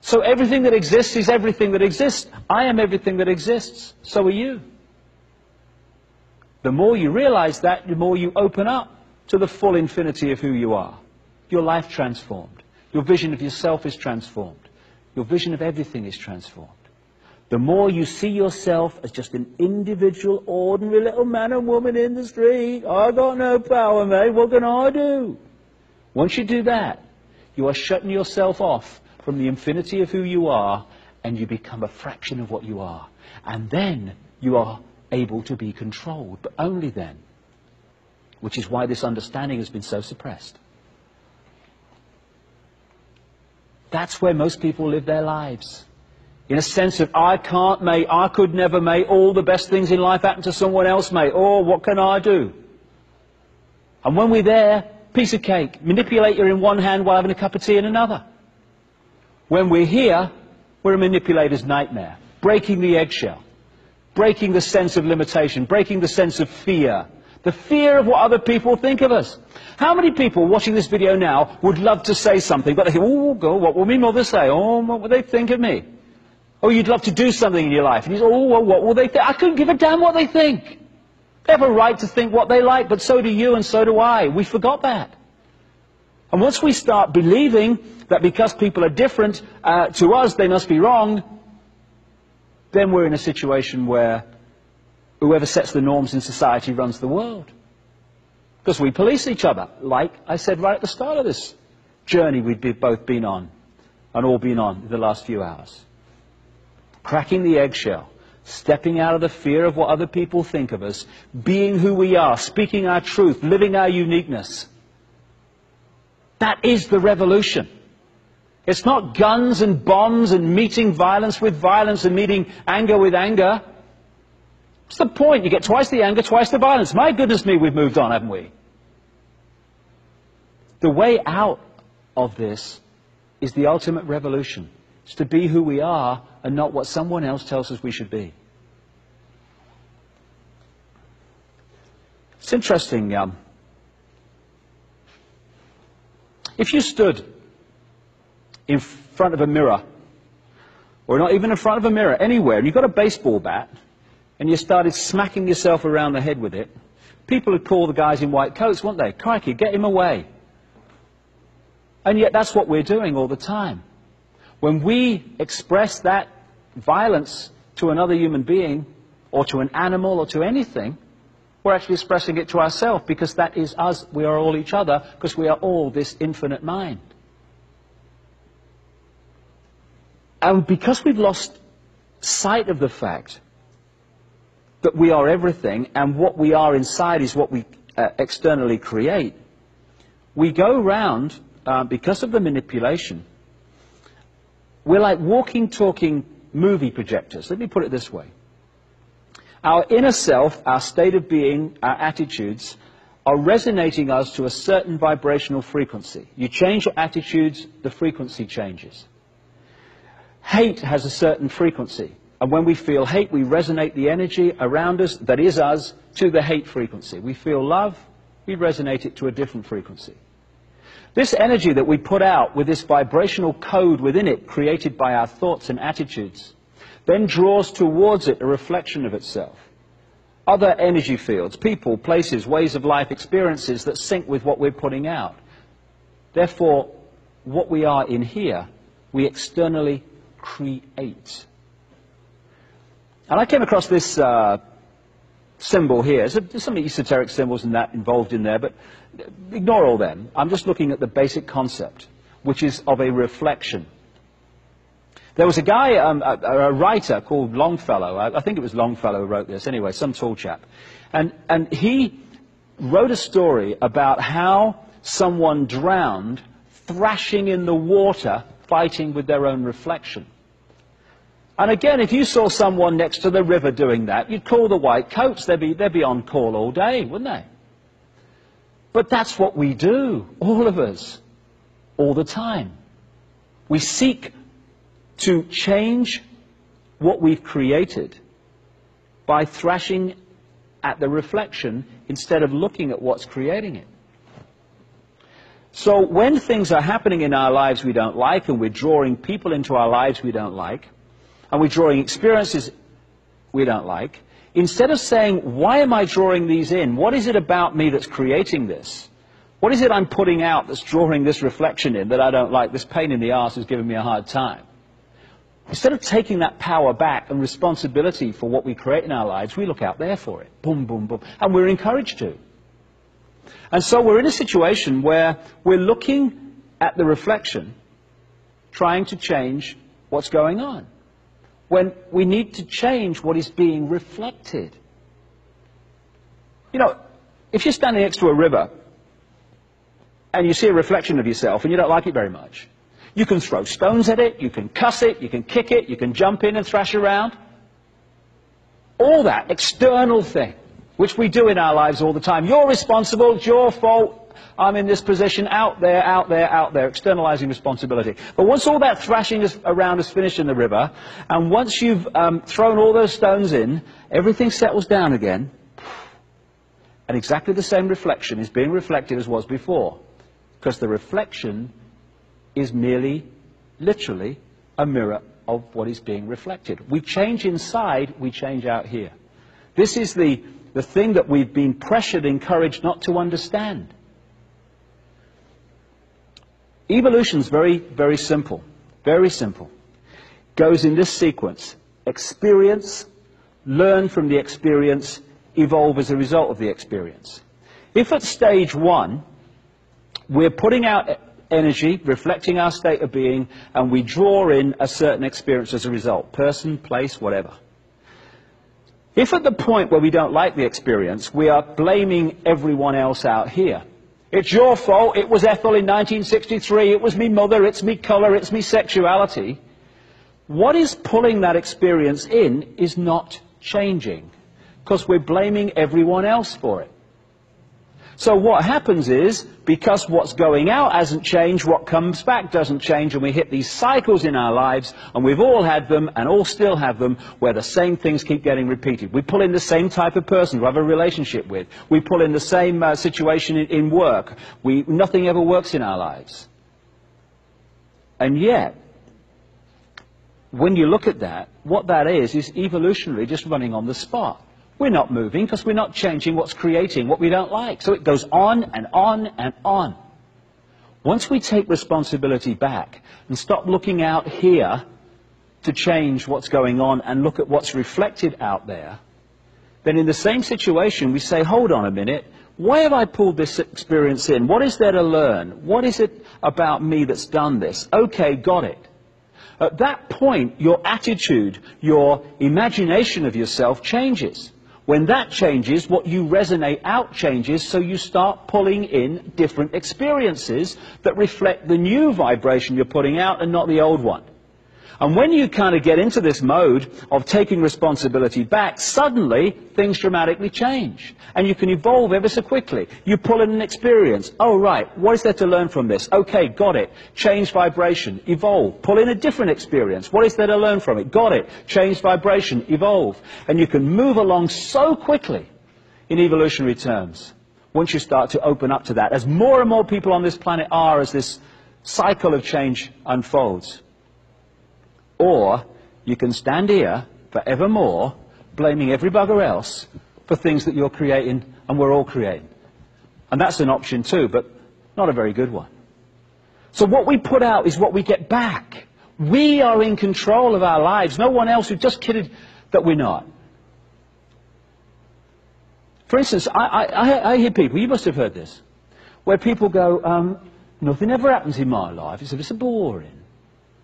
So everything that exists is everything that exists. I am everything that exists. So are you. The more you realize that, the more you open up to the full infinity of who you are. Your life transformed. Your vision of yourself is transformed. Your vision of everything is transformed. The more you see yourself as just an individual, ordinary little man and woman in the street, I got no power, mate, what can I do? Once you do that, you are shutting yourself off from the infinity of who you are, and you become a fraction of what you are. And then you are able to be controlled, but only then. Which is why this understanding has been so suppressed. That's where most people live their lives. In a sense of, I can't, mate, I could never, mate, all the best things in life happen to someone else, mate. Oh, what can I do? And when we're there, piece of cake, manipulator in one hand while having a cup of tea in another. When we're here, we're a manipulator's nightmare, breaking the eggshell, breaking the sense of limitation, breaking the sense of fear, the fear of what other people think of us. How many people watching this video now would love to say something, but they think, oh, God, what will my mother say? Oh, what will they think of me? Oh, you'd love to do something in your life, and you say, oh, well, what will they think? I couldn't give a damn what they think. They have a right to think what they like, but so do you and so do I. We forgot that. And once we start believing that because people are different to us, they must be wrong, then we're in a situation where whoever sets the norms in society runs the world. Because we police each other, like I said right at the start of this journey we've both been on, and all been on in the last few hours. Cracking the eggshell, stepping out of the fear of what other people think of us, being who we are, speaking our truth, living our uniqueness. That is the revolution. It's not guns and bombs and meeting violence with violence and meeting anger with anger. What's the point? You get twice the anger, twice the violence. My goodness me, we've moved on, haven't we? The way out of this is the ultimate revolution. It's to be who we are and not what someone else tells us we should be. It's interesting. If you stood in front of a mirror, or not even in front of a mirror, anywhere, and you got a baseball bat, and you started smacking yourself around the head with it, people would call the guys in white coats, wouldn't they? Crikey, get him away. And yet that's what we're doing all the time. When we express that violence to another human being, or to an animal, or to anything, we're actually expressing it to ourselves, because that is us. We are all each other, because we are all this infinite mind. And because we've lost sight of the fact that we are everything, and what we are inside is what we externally create, we go round, because of the manipulation, we're like walking, talking movie projectors. Let me put it this way. Our inner self, our state of being, our attitudes, are resonating us to a certain vibrational frequency. You change your attitudes, the frequency changes. Hate has a certain frequency. And when we feel hate, we resonate the energy around us, that is us, to the hate frequency. We feel love, we resonate it to a different frequency. This energy that we put out with this vibrational code within it, created by our thoughts and attitudes, then draws towards it a reflection of itself. Other energy fields, people, places, ways of life, experiences that sync with what we're putting out. Therefore, what we are in here, we externally create. And I came across this symbol here. There's some esoteric symbols and that involved in there, but ignore all them. I'm just looking at the basic concept, which is of a reflection. There was a guy, a writer called Longfellow. I think it was Longfellow who wrote this. Anyway, some tall chap. And he wrote a story about how someone drowned thrashing in the water, fighting with their own reflection. And again, if you saw someone next to the river doing that, you'd call the white coats. They'd be on call all day, wouldn't they? But that's what we do, all of us, all the time. We seek to change what we've created by thrashing at the reflection instead of looking at what's creating it. So when things are happening in our lives we don't like, and we're drawing people into our lives we don't like, and we're drawing experiences we don't like, instead of saying, why am I drawing these in? What is it about me that's creating this? What is it I'm putting out that's drawing this reflection in that I don't like? This pain in the arse is giving me a hard time. Instead of taking that power back and responsibility for what we create in our lives, we look out there for it. Boom, boom, boom. And we're encouraged to. And so we're in a situation where we're looking at the reflection, trying to change what's going on, when we need to change what is being reflected. You know, if you're standing next to a river and you see a reflection of yourself and you don't like it very much, you can throw stones at it, you can cuss it, you can kick it, you can jump in and thrash around. All that external thing, which we do in our lives all the time. You're responsible, it's your fault, I'm in this position, out there, out there, out there, externalizing responsibility. But once all that thrashing around is finished in the river, and once you've thrown all those stones in, everything settles down again, and exactly the same reflection is being reflected as was before, because the reflection is merely, literally, a mirror of what is being reflected. We change inside, we change out here. This is the thing that we've been pressured, encouraged not to understand. Evolution's very, very simple. Very simple. Goes in this sequence. Experience, learn from the experience, evolve as a result of the experience. If at stage one, we're putting out energy, reflecting our state of being, and we draw in a certain experience as a result. Person, place, whatever. If at the point where we don't like the experience, we are blaming everyone else out here. It's your fault, it was Ethel in 1963, it was me mother, it's me colour, it's me sexuality. What is pulling that experience in is not changing, because we're blaming everyone else for it. So what happens is, because what's going out hasn't changed, what comes back doesn't change, and we hit these cycles in our lives, and we've all had them, and all still have them, where the same things keep getting repeated. We pull in the same type of person we have a relationship with. We pull in the same situation in work. Nothing ever works in our lives. And yet, when you look at that, what that is evolutionary just running on the spot. We're not moving because we're not changing what's creating what we don't like. So it goes on and on and on. Once we take responsibility back and stop looking out here to change what's going on and look at what's reflected out there, then in the same situation we say, hold on a minute, why have I pulled this experience in? What is there to learn? What is it about me that's done this? Okay, got it. At that point, your attitude, your imagination of yourself changes. When that changes, what you resonate out changes, so you start pulling in different experiences that reflect the new vibration you're putting out and not the old one. And when you kind of get into this mode of taking responsibility back, suddenly things dramatically change. And you can evolve ever so quickly. You pull in an experience. Oh, right, what is there to learn from this? Okay, got it. Change vibration, evolve. Pull in a different experience. What is there to learn from it? Got it. Change vibration, evolve. And you can move along so quickly in evolutionary terms once you start to open up to that. As more and more people on this planet are, as this cycle of change unfolds. Or you can stand here forevermore blaming every bugger else for things that you're creating and we're all creating. And that's an option too, but not a very good one. So what we put out is what we get back. We are in control of our lives. No one else. We've just kidded that we're not. For instance, I hear people, you must have heard this, where people go, nothing ever happens in my life. It's boring.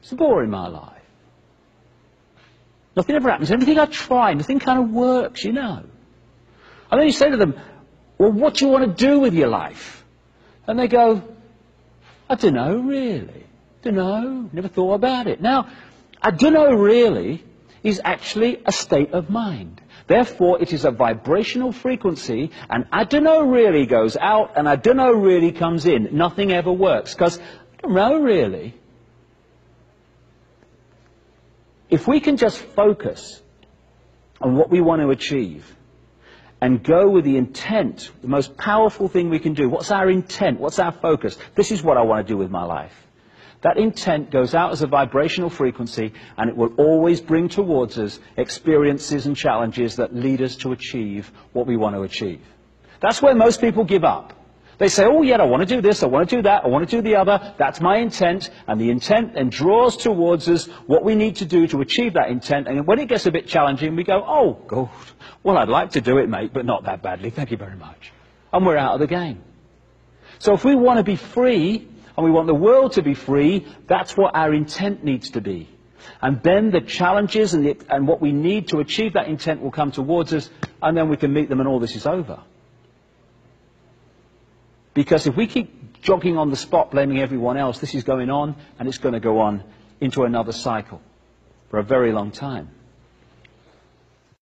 It's boring, my life. Nothing ever happens. Everything I try, nothing kind of works, you know. And then you say to them, well, what do you want to do with your life? And they go, I don't know, really. Don't know, never thought about it. Now, I don't know, really, is actually a state of mind. Therefore, it is a vibrational frequency, and I don't know really goes out, and I don't know really comes in. Nothing ever works, because I don't know really. If we can just focus on what we want to achieve and go with the intent, the most powerful thing we can do. What's our intent? What's our focus? This is what I want to do with my life. That intent goes out as a vibrational frequency, and it will always bring towards us experiences and challenges that lead us to achieve what we want to achieve. That's where most people give up. They say, oh yeah, I want to do this, I want to do that, I want to do the other, that's my intent, and the intent then draws towards us what we need to do to achieve that intent, and when it gets a bit challenging, we go, oh, God, well, I'd like to do it, mate, but not that badly, thank you very much. And we're out of the game. So if we want to be free, and we want the world to be free, that's what our intent needs to be. And then the challenges and what we need to achieve that intent will come towards us, and then we can meet them and all this is over. Because if we keep jogging on the spot, blaming everyone else, this is going on, and it's going to go on into another cycle for a very long time.